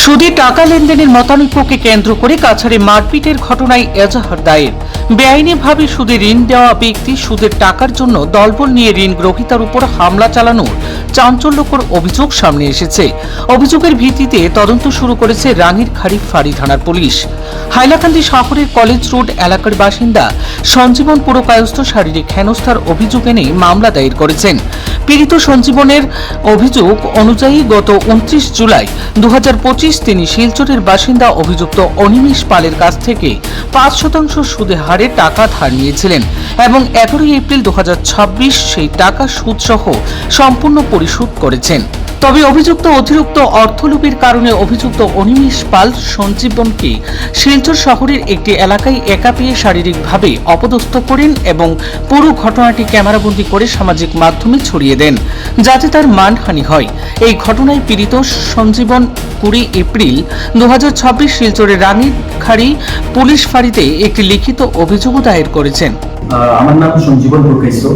সুদে টাকা লেনদেনের মতানৈক্যকে কেন্দ্র করে কাছাড়ে মারপিটের ঘটনায় এজাহার দায়ের। বেআইনিভাবে সুদে ঋণ দেওয়া ব্যক্তি সুদের টাকার জন্য দলবল নিয়ে ঋণ গ্রহীতার উপর হামলা চালানোর চাঞ্চল্যকর অভিযোগ সামনে এসেছে। অভিযোগের ভিত্তিতে তদন্ত শুরু করেছে রাঙ্গিরখাড়ি ফাঁড়ি থানার পুলিশ। হাইলাকান্দি শহরের কলেজ রোড এলাকার বাসিন্দা সঞ্জীবন পুরকায়স্থ শারীরিক হেনস্থার অভিযোগ এনে মামলা দায়ের করেছেন। পীড়িত সঞ্জীবনের অভিযোগ অনুযায়ী গত 29 জুলাই 2025 তিনি শিলচরের বাসিন্দা অভিযুক্ত অনিমেষ পালের কাছ থেকে 5% সুদে হারে টাকা ধার নিয়েছিলেন এবং 11 এপ্রিল 2026 সেই টাকা সুদসহ সম্পূর্ণ পরিশোধ করেছেন। তবে অভিযুক্ত অতিরিক্ত অর্থলোভের কারণে অভিযুক্ত অনিমেষ পাল সঞ্জীবনকে শিলচর শহরের একটি এলাকায় একা পেয়ে শারীরিকভাবে অপদস্থ করেন এবং পুরো ঘটনাটি ক্যামেরাবন্দি করে সামাজিক মাধ্যমে ছড়িয়ে দেন, যাতে তার মানহানি হয়। এই ঘটনায় পীড়িত সঞ্জীবন 20 এপ্রিল 2026 শিলচরের রাঙ্গিরখাড়ি পুলিশ ফাঁড়িতে একটি লিখিত অভিযোগও দায়ের করেছেন। আমার নাম সঞ্জীবন পুরকায়স্থ।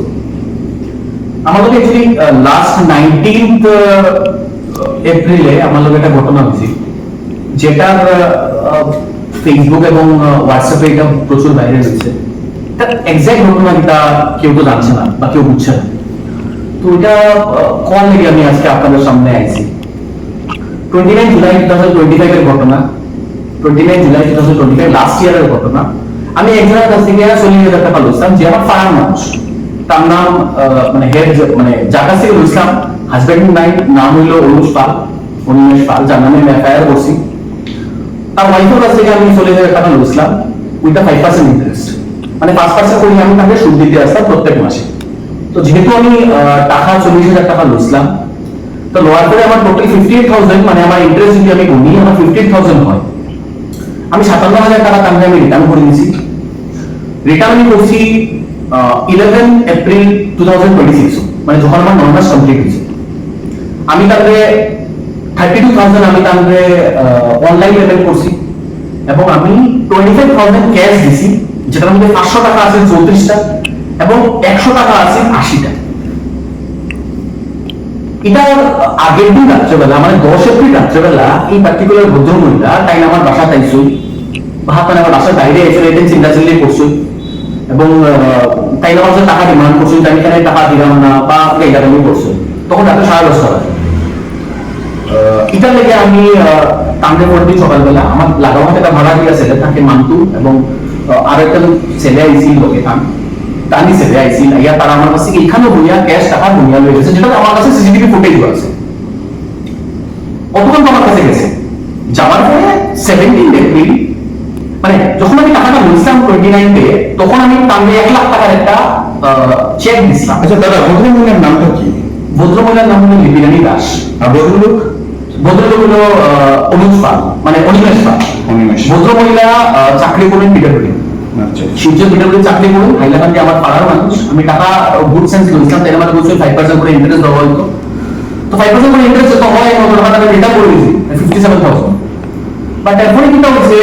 আমার লোক অ্যাকচুয়ালি লাস্ট 19th এপ্রিলে আমার লোক একটা ঘটনা হয়েছে, যেটার ফেসবুক এবং হোয়াটসঅ্যাপে এটা প্রচুর ভাইরাল হয়েছে। তার এক্সাক্ট ঘটনা এটা কেউ তো জানছে না বা কেউ বুঝছে না। তো এটা কল লেগে আমি আজকে আপনাদের সামনে আইছি। 29 জুলাই 2025 এর ঘটনা, 29 জুলাই 2025 লাস্ট ইয়ারের ঘটনা। আমি একজনের কাছ থেকে 40,000 টাকা লইছিলাম, যে আমার পাড়ার মানুষ। তার নাম মানে হেড মানে যার কাছ থেকে লইছিলাম, হাজবেন্ড নাম হইল অনিমেষ পাল, যার নামে এফআইআর করছি। তার ওয়াইফের কাছ থেকে আমি 40,000 টাকা লইছিলাম উইথ 5% ইন্টারেস্ট, মানে 5% করে আমি তাকে সুদ দিতে আসতাম প্রত্যেক মাসে। তো যেহেতু আমি টাকা 40,000 টাকা লইছিলাম, তো লোয়ার করে আমার টোটাল 58,000, মানে আমার ইন্টারেস্ট যদি আমি গুনি আমার 58,000 হয়। আমি 57,000 টাকা তাকে আমি রিটার্ন করে দিয়েছি। রিটার্ন আমি করছি 11 এপ্রিল 2026, মানে যখন আমার 9 মাস কমপ্লিট হয়েছে। আমি তাকে 32,000 আমি তাকে অনলাইন পেমেন্ট করছি এবং আমি 25,000 ক্যাশ দিছি, যেটার মধ্যে 500 টাকা আছে 34টা এবং 100 টাকা আছে 80টা। এটা আগের দিন রাত্রেবেলা, মানে 10 এপ্রিল রাত্রেবেলা এই পার্টিকুলার ভদ্রমহিলা তাই আমার বাসা তাইছই বা মানে আমার বাসার বাইরে এসে রেটেন চিন্তাচিল্লি করছই এবং তাই আমার যে টাকা ডিমান্ড করছি, আমি কেন টাকা দিলাম না বা গাইডামি করছি। তখন রাতে 10:30 বাজে। এটার লেগে আমি তাঙ্গে পরদিন সকালবেলা আমার লাগামাতে একটা ভাড়া দিয়া ছেলে থাকে মান্তু এবং আর একটা ছেলে আইছিল লোকে টানি ছেলে আইছিল, ইয়া তারা আমার কাছে এখানে বইয়া ক্যাশ টাকা বইয়া লয়ে গেছে, যেটা আমার কাছে সিসিটিভি ফুটেজ আছে। অতক্ষণ তো আমার কাছে গেছে। যাওয়ার পরে 17 এপ্রিল, মানে যখন আমি টাকাটা বলছিলাম 29-এ, তখন আমি তাকে 1 লাখ টাকার একটা চেক দিছিলাম। আচ্ছা দাদা, ভদ্রমহিলার নামটা কি? ভদ্রমহিলার নাম হলো লিপিরানী দাস। আর ভদ্রলোক হলো অনিমেষ পাল, মানে অনিমেষ পাল। ভদ্রমহিলা চাকরি করেন পিটারপুরে। আচ্ছা, শিলচর পিটারপুরে চাকরি করেন। হাইলাকান্দি আমার পাড়ার মানুষ। আমি টাকা গুড সেন্স লইছিলাম, তাই আমার বলছি 5% করে ইন্টারেস্ট দেওয়া হইতো। তো 5% করে ইন্টারেস্ট তো হয়, আমি টাকাটা রিটার্ন করে দিয়েছি 57,000। বাট এরপরে কিটা হচ্ছে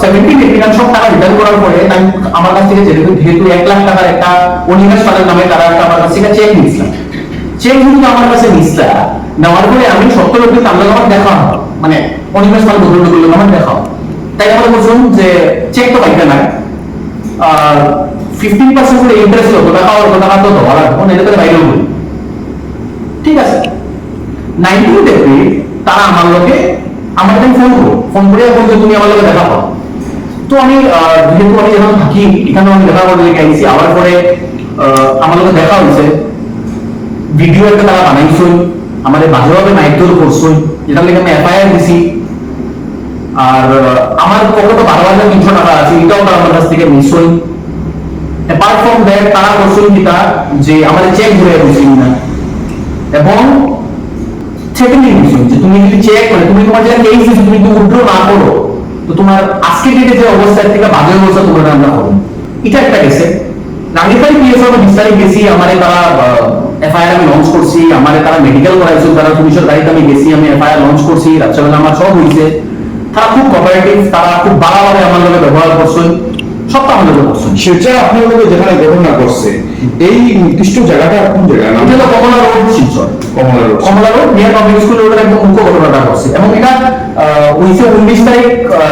17 এপ্রিল সব টাকা রিটার্ন করার পরে আমি আমার কাছ থেকে যেহেতু 1 লাখ টাকার একটা অনিমেষ পালের নামে তারা একটা আমার কাছ থেকে চেক নিয়েছিলাম। চেক কিন্তু আমার কাছে নিচ্ছিল, নেওয়ার পরে আমি 70 এপ্রিল তাদের আমার দেখা হয়, মানে অনিমেষ পাল ভদ্রলোক আমার দেখা হয়। তাই আমরা বলছিলাম যে চেক তো পাইতে নাই, 15% করে ইন্টারেস্ট হতো, টাকা তো দেওয়া লাগবে, এটা করে বাইরেও বলি। ঠিক আছে, 19 এপ্রিল তারা আমার লোকে আমার ফোন করে বলছে তুমি আমার লোকে দেখা পাও। তো আমি যেহেতু আমি যখন থাকি এখানে আমি দেখা করতে লেগে আইছি, আবার পরে আমার লোকে দেখা হয়েছে, ভিডিও একটা তারা বানাইছই, আমাদের বাজেভাবে মাইকদোর করছই, যেটার লেগে আমি এফআইআর দিছি। আর আমার পকেটে 12,300 টাকা আছে, এটাও তারা আমার কাছ থেকে নিছই। অ্যাপার্ট ফ্রম দ্যাট তারা করছই কিটা যে আমাদের চেক ঘুরে দিছি না, এবং যে তুমি যদি চেক করে তুমি তোমার যে কেস দিছো তুমি যদি উইথড্র না করো, তো তোমার আজকে ডেটে যে অবস্থা থেকে বাজে অবস্থা তোমার আমরা করব। এটা একটা গেছে। রাঙ্গিরখাড়ি পিএসও বিস্তারিত গেছি, আমারে তারা এফআইআর আমি লঞ্চ করছি, আমারে তারা মেডিকেল করাইছে, তারা পুলিশের গাড়িতে আমি গেছি, আমি এফআইআর লঞ্চ করছি, রাত্রেবেলা আমার সব হয়েছে। তারা খুব কোঅপারেটিভ, তারা খুব ভালোভাবে আমার লগে ব্যবহার করছেন, সবটা আমাদের করছেন। সেটা আপনার লগে যেখানে ঘটনা করছে এই নির্দিষ্ট জায়গাটা কোন জায়গা? এটা তো কমলা রোড, শিলচর। কমলা রোড নিয়ার পাবলিক স্কুল রোডের একদম মুখ্য ঘটনাটা করছে, এবং এটা হয়েছে 19 তারিখ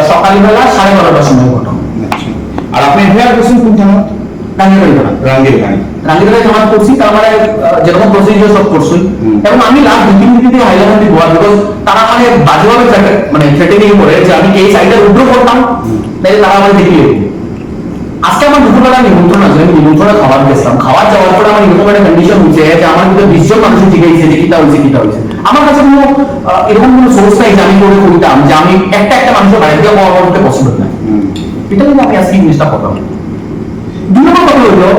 সকালবেলা 12:30টার সময় ঘটনা। আচ্ছা। আর আপনি এফআইআর করছেন কোন থানা? রাঙ্গিরবাড়ি থানা। রাঙ্গিরবাড়ি। রাঙ্গিরবাড়ি জমা করছি, তার মানে যেরকম প্রসিডিওর সব করছি। এবং আমি লাস্ট 2-3 দিন থেকে হাইলাকান্দি গোয়া, বিকজ তারা মানে বাজেভাবে মানে থ্রেটেনিং করে যে আমি এই সাইডে উইথড্র করতাম, তাই তারা আমাকে দেখিয়ে দেবে। আজকে আমার দুপুরবেলা নিমন্ত্রণ আছে, আমি নিমন্ত্রণে খাবার গেছিলাম। খাবার যাওয়ার পরে আমার এরকম একটা কন্ডিশন হয়েছে যে আমার কিন্তু 20 জন মানুষ জিজ্ঞাসা যে কিটা হয়েছে। আমার কাছে কোনো এরকম কোনো সোর্স নাই যে আমি করে কইতাম যে আমি একটা মানুষের বাইরে দিয়ে খাওয়া করতে পসিবল না। এটা কিন্তু আমি আজকে জিনিসটা করলাম। 2 নম্বর কথা হলো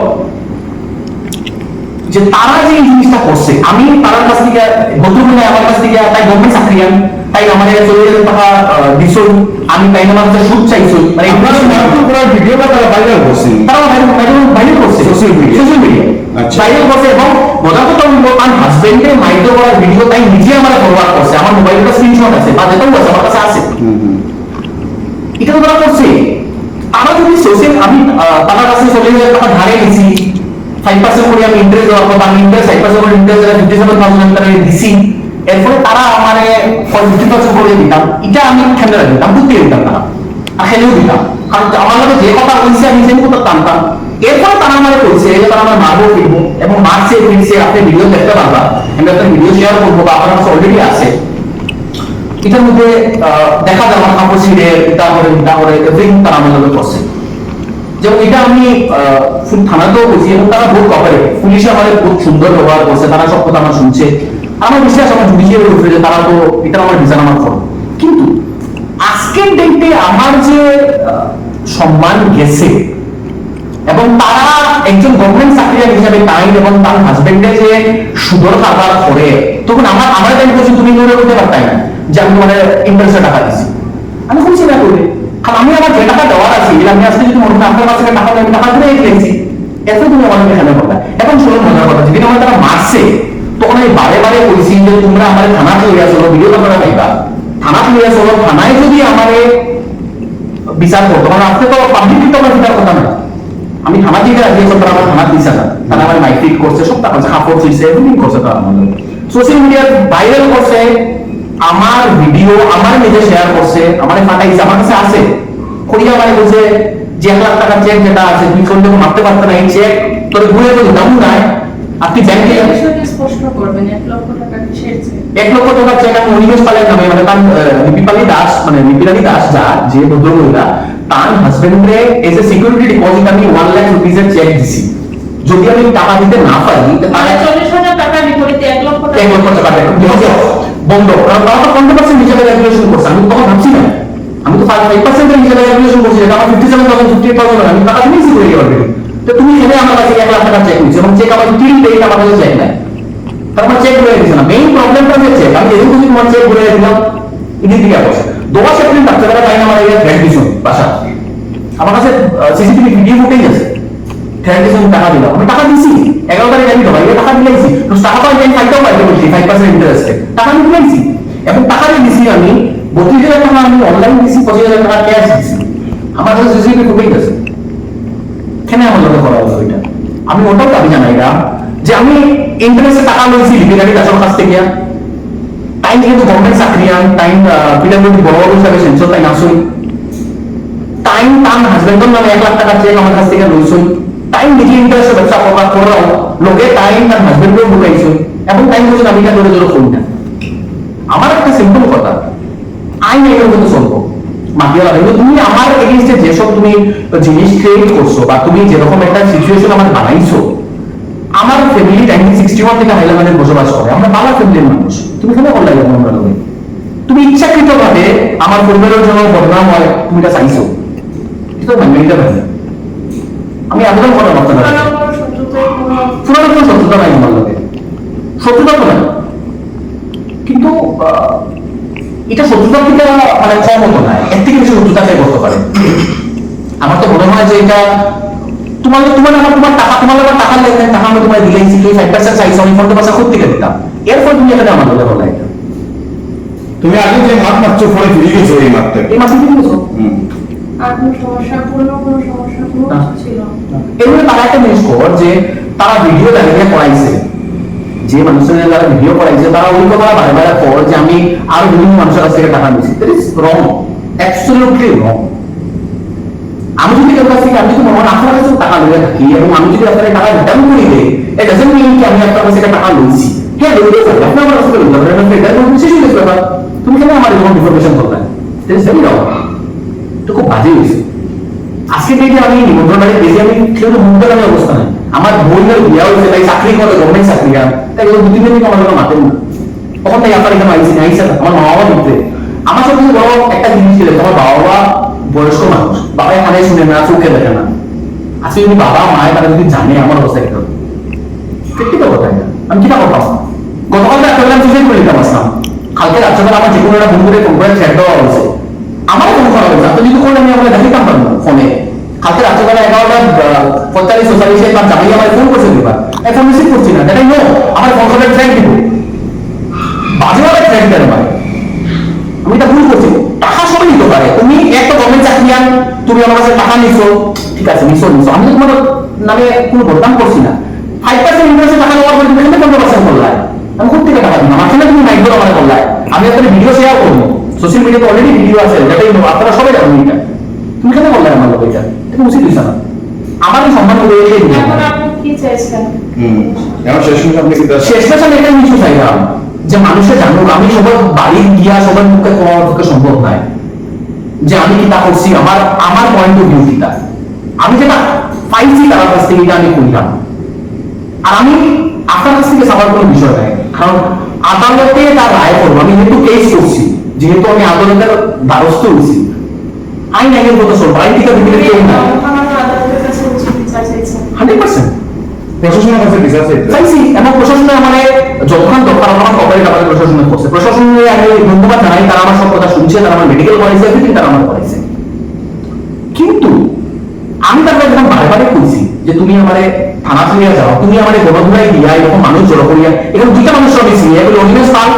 যে তারা যে এই জিনিসটা করছে, আমি তার কাছ থেকে বন্ধুগুলো আমার কাছ থেকে তাই গভর্নমেন্ট চাকরিয়ান, তাই আমাদের 40,000 টাকা দিছই, আমি তাই আমার কাছে সুদ চাইছি, মানে আপনার মারধর করার ভিডিওটা তারা ভাইরাল করছে, তারা ভাইরাল করছে সোশ্যাল মিডিয়া। আচ্ছা। ভাইরাল করছে এবং মজা কথা হলো আমার হাজবেন্ডের মাইন্ডে করার ভিডিও তাই নিজে আমার ফরওয়ার্ড করছে, আমার মোবাইলটা স্ক্রিনশট আছে বা যেটাও আছে আমার কাছে আছে। এটা তো তারা করছে। আমার যদি সোশ্যাল আমি তার কাছে 40,000 টাকা ধারে নিয়েছি, 5% করে আমি ইন্টারেস্ট দেওয়ার কথা, আমি ইন্টারেস্ট 5% করে ইন্টারেস্ট 57,000 টাকা দিছি, এরপরে তারা আমারে 50% করে দিতাম, এটা আমি খেলে দিতাম, বুঝতে দিতাম না আর খেলেও দিতাম, কারণ আমার লোক যে কথা বলছে আমি সেই কথা টানতাম। এরপরে তারা আমাকে বলছে যে তারা আমার মারবো ফিরবো, এবং মারছে ফিরছে, আপনি ভিডিও দেখতে পারবা, আমি একটা ভিডিও শেয়ার করবো বা আপনার কাছে অলরেডি আছে। এটার মধ্যে দেখা যায় আমার কাপড় ছিঁড়ে এটা করে এভরিথিং তারা আমার লোক করছে। যেমন এটা আমি থানাতেও বলছি এবং তারা বহুত কপারেট, পুলিশে আমাদের খুব সুন্দর ব্যবহার করছে, তারা সব কথা আমার শুনছে। আমার বিশ্বাস আমার জুডিশিয়ারি উপরে যে তারা তো এটা আমার বিচার আমার করো। কিন্তু আজকের ডেটে আমার যে সম্মান গেছে এবং তারা একজন গভর্নমেন্ট চাকরিয়ান হিসাবে টাইম এবং তার হাজবেন্ডের যে সুদর কারবার করে, তখন আমার টাইম বলছি তুমি মনে করতে পারতাই না যে আমি তোমার ইন্টারেস্টে টাকা দিচ্ছি, আমি বলছি না করবে। কারণ আমি আমার যে টাকা দেওয়ার আছে আমি আজকে যদি মনে আপনার কাছে টাকা দেয় টাকা ধরে রেখেছি, এত তুমি আমাদের এখানে কথা। এখন শুনুন মজার কথা, যেদিন আমার তারা মারছে তখন আমি বারে বারে বলছি যে তোমরা আমার থানা লইয়া চলো, ভিডিও তোমরা পাইবা, থানা লইয়া চলো, থানায় যদি আমারে বিচার করতো, কারণ আজকে তো পাবলিক তো আমার বিচার কথা না, আমি থানা থেকে রাজি আছি, তারা আমার থানা দিচ্ছে না, তারা আমার মাইক করছে, সব টাকা কাপড় চুইছে, এভরিথিং করছে তারা আমাদের। সোশ্যাল মিডিয়ার ভাইরাল করছে, আমার ভিডিও আমার নিজে শেয়ার করছে, আমার ফাটাইছে, আমার কাছে আছে। করিয়া মানে বলছে যে 1 লাখ টাকার চেক যেটা আছে তুই কোন যখন মারতে পারতে না, এই চেক তোর ঘুরে তো দাম নাই, আপনি ব্যাংকে স্পষ্ট করবেন 1 লক্ষ টাকা কিসের চেক? 1 লক্ষ টাকার চেক আমি অনিমেষ পালের নামে, মানে তার লিপিপালি দাস, মানে লিপিরানি দাস যা যে ভদ্রমহিলা, তার হাজবেন্ডে এজ এ সিকিউরিটি ডিপোজিট আমি 1 লাখ রুপিসের চেক দিছি। যদি আমি টাকা দিতে না পারি তাহলে 40,000 টাকা বিপরীতে 1 লক্ষ টাকা 1 লক্ষ টাকা বন্ধ, কারণ তারা তো 20% হিসেবে ক্যালকুলেশন করছে, আমি তখন ভাবছি না, আমি তো 5% এর হিসেবে ক্যালকুলেশন করছি, এটা আমার 57,000 58,000 আমি টাকা দিয়েছি করে অলরেডি। তো তুমি এখানে আমার কাছে 1 লাখ টাকা চেক নিচ্ছ এবং চেক আমার 3 ডেট আমার কাছে চেক নাই, তারপর চেক ঘুরে দিচ্ছে না। মেইন প্রবলেমটা হচ্ছে আমি যেদিন খুশি তোমার চেক ঘুরে দিলাম, এদিক থেকে আসছে 2 সেপ্টেম্বর রাত্রেবেলা টাইম আমার এই থ্রেড দিছো বাসা, আমার কাছে সিসিটিভি ভিডিও ফুটেজ আছে, থ্রেড দিছো টাকা দিলাম, আমি টাকা দিছি 11 তারিখ আমি ভাই টাকা দিলাইছি, তো টাকা তো আমি ফাইলটাও পাইতে বলছি 5% ইন্টারেস্টে টাকা আমি দিলাইছি, এবং টাকা দিয়ে দিছি আমি 32,000 টাকা আমি অনলাইন দিছি, 25,000 টাকা ক্যাশ দিছি, আমার কাছে সিসিটিভি ফুটেজ আছে। কেন আমার লোকে করা হলো এটা? আমি ওটাও দাবি জানাই না যে আমি ইন্টারেস্টে টাকা লইছি লিপিরানি দাসের কাছ থেকে, টাইম কিন্তু গভর্নমেন্ট চাকরিয়ান, টাইম পিডব্লিউডি বড় বড় হিসাবে সেন্সর তাই নাসই, টাইম তার হাজবেন্ডের নামে 1 লাখ টাকা চেক আমার কাছ থেকে লইছই, টাইম নিজে ইন্টারেস্টে ব্যবসা করাও লোকে টাইম তার হাজবেন্ডের ঢুকাইছই, এবং টাইম বলছেন আমি এটা ধরে ধরে করি না। আমার একটা সিম্পল কথা, আইন এর মধ্যে চলবো মাটিয়া লাগে, তুমি আমার এগেইনস্টে যেসব তুমি জিনিস ক্রিয়েট করছো বা তুমি যেরকম একটা সিচুয়েশন আমার বানাইছো, আমার ফ্যামিলি 1961 থেকে হাইলাকান্দিতে বসবাস করে, আমরা বালা ফ্যামিলির মানুষ, তুমি কেন কল লাগে আমরা লোকে, তুমি ইচ্ছাকৃত ভাবে আমার পরিবারের জন্য বদনাম হয় তুমি এটা চাইছো, এটা মানে এটা ভাই আমি আবেদন করার কথা না, পুরোনো কোনো শত্রুতা নাই আমার লোকে, শত্রুতা তো নাই, কিন্তু এটা শত্রুতা থেকে মানে কম হতো না, এর থেকে বেশি শত্রুতা চাই করতে পারে। আমার তো মনে হয় যে এটা তোমার টাকা লেনদেন, টাকা আমি তোমার দিলেইছি, তুই 5% চাইছো, আমি 40% খুব থেকে দিতাম, এরপর তুমি এখানে আমার বলে বলা এটা তুমি আগে যে মাঠ মারছো ফলে ফিরে গেছো এই মাঠটা, এই মাসে কি বলছো আর কোনো সমস্যা কোনো ছিল এগুলো তারা একটা জিনিস কর যে তারা ভিডিও দাঁড়িয়ে পড়াইছে, যে মানুষের যারা ভিডিও করাইছে তারা ওই কথা বারে বারে পর যে আমি আরো বিভিন্ন মানুষের কাছ থেকে টাকা নিয়েছি, রং, অ্যাবসলিউটলি রং। আমি যদি কেউ কাছ থেকে আমি যদি আমার আপনার কাছে টাকা লইয়া থাকি এবং আমি যদি আপনার টাকা রিটার্ন করে দিই, এটা ডাজন্ট মিন কি আমি আপনার কাছে টাকা লইছি। হ্যাঁ লইতে পারি, আপনি আমার কাছে লইতে পারেন, আপনি এটা কোনো শেষ হয়ে গেছে। তুমি কেন আমার এরকম ইনফরমেশন করলে? এটা সেমি রং, এটা খুব বাজে হয়েছে। আজকে থেকে আমি নিমন্ত্রণ বাড়ি গেছি, আমি কেউ মুখে আমি অবস্থা নাই। আমার বোনের বিয়া হয়েছে, তাই চাকরি করে, গভর্নমেন্ট চাকরি, তাই দু তিন দিন আমার কোনো মাতেন না। তখন তাই আপনার এখানে আইসি আইসা আমার মা বাবা দিতে আমার সব থেকে বড় একটা জিনিস ছিল, তোমার বাবা মা বয়স্ক মানুষ, বাবা এখানে শুনে না, চোখে দেখে না। আজকে যদি বাবা মায়ের তারা যদি জানে আমার অবস্থা কি হবে, সত্যি তো কথা এটা। আমি কিনা করতাম গতকাল রাত্রেবেলা আমি সুইসাইড করে দিতাম আসলাম, কালকে রাত্রেবেলা আমার যে কোনো একটা বন্ধুরে ফোন করে ছেড়ে দেওয়া হয়েছে, আমার ফোন করা হয়েছে। আপনি যদি করলে আমি আপনাকে দেখাইতাম পারবো ফোনে। কালকে রাত্রেবেলা 11:45 তার জামাই আমার ফোন করছে দিবা, এখন রিসিভ করছি না, দেখাই নো আমার ফোন করে ট্র্যাক দিব, বাজেভাবে ট্র্যাক দেন ভাই। আমি এটা ভুল করছি, টাকা সবাই নিতে পারে। তুমি একটা গভর্নমেন্ট চাকরিয়ান, তুমি আমার কাছে টাকা নিছো, ঠিক আছে নিছো নিছো, আমি তো তোমার নামে কোনো বদনাম করছি না। 5% ইন্টারেস্টে টাকা নেওয়ার পরে তুমি এখানে 15% করলাই, আমি কোথা থেকে টাকা দিলাম? মাঝখানে তুমি নাইট করে আমার করলাই। আমি আপনার ভিডিও শেয়ার করবো, সোশ্যাল মিডিয়াতে অলরেডি ভিডিও আছে, যেটাই আপনারা সবাই জানেন। এটা তুমি কেন করলাই আমার লোক? এটা এটা উচিত হয়েছে না। আমার সম্মান করে এখন আপনি কি চাইছেন? এখন শেষমেশ আপনি কি শেষ পেশা এটা কিছু চাইলাম যে মানুষে জানুক। আমি সবার বাড়ি গিয়া সবার মুখে তোমার পক্ষে সম্ভব নয় যে আমি কিতা করছি, আমার আমার পয়েন্ট অফ ভিউ কিতা, আমি যেটা পাইছি তার কাছ থেকে এটা আমি কইলাম। আর আমি আপনার কাছ থেকে চাওয়ার কোনো বিষয় নাই, কারণ আদালতে তার রায় করবো। আমি যেহেতু কেস করছি, যেহেতু আমি আদালতের দ্বারস্থ হয়েছি, আইন আইনের মতো চলবো, আইন থেকে ভিতরে কেউ না। আমাদের আদালতের কাছে উচিত বিচার চাইছেন। 100% প্রশাসনের কাছে বিচার চাইতে চাইছি, এবং প্রশাসনে আমার যতক্ষণ দরকার আমার কপারেট আমাদের প্রশাসনে করছে। প্রশাসনে আমি ধন্যবাদ জানাই, তারা আমার সব কথা শুনছে, তারা আমার মেডিকেল করাইছে, এভরিথিং তারা আমার করাইছে। কিন্তু আমি তারপরে যখন বারে বারে কইছি যে তুমি আমারে থানা ফিরিয়া যাও, তুমি আমারে গণধুলাই দিয়া এরকম মানুষ জড়ো করিয়া, এখানে দুইটা মানুষ রয়েছি, এগুলো অনিমেষ পাল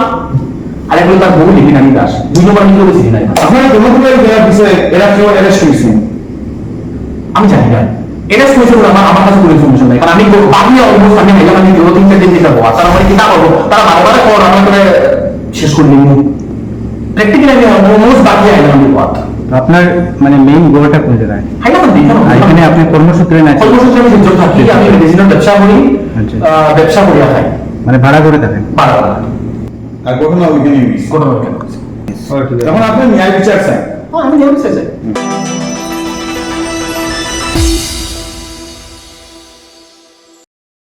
আর এগুলো তার বহু লিপি নানি দাস, দুই নম্বর আমি কেউ চিনি নাই। আপনারা জনগণের দেওয়ার বিষয়ে এরা কেউ অ্যারেস্ট হয়েছেন? আমি জানি না এটা শুনেছে বলে আমার কাছে কোনো ইনফরমেশন নাই, কারণ আমি বাকি অলমোস্ট আমি হাইলাম, আমি 2-3 দিন যাবো। আর তারা মানে কিতা করবো, তারা বারে বারে কর আমার করে শেষ করে দিই। প্র্যাকটিক্যালি আমি অলমোস্ট বাকি হাইলাম আমি পথ আপনার মানে মেইন গোলটা কোন জায়গায়? হাইলাম আমি আর এখানে আপনি কর্মসূত্রে না কর্মসূত্রে আমি শিলচর থাকি, আমি মেডিসিনের ব্যবসা করি, আচ্ছা। ব্যবসা করিয়া খাই মানে ভাড়া করে থাকেন? বাড়া আর ঘটনা ওইখানে মিস। ঘটনা কেন এখন আপনি ন্যায় বিচার চাই। আমি জানি চাই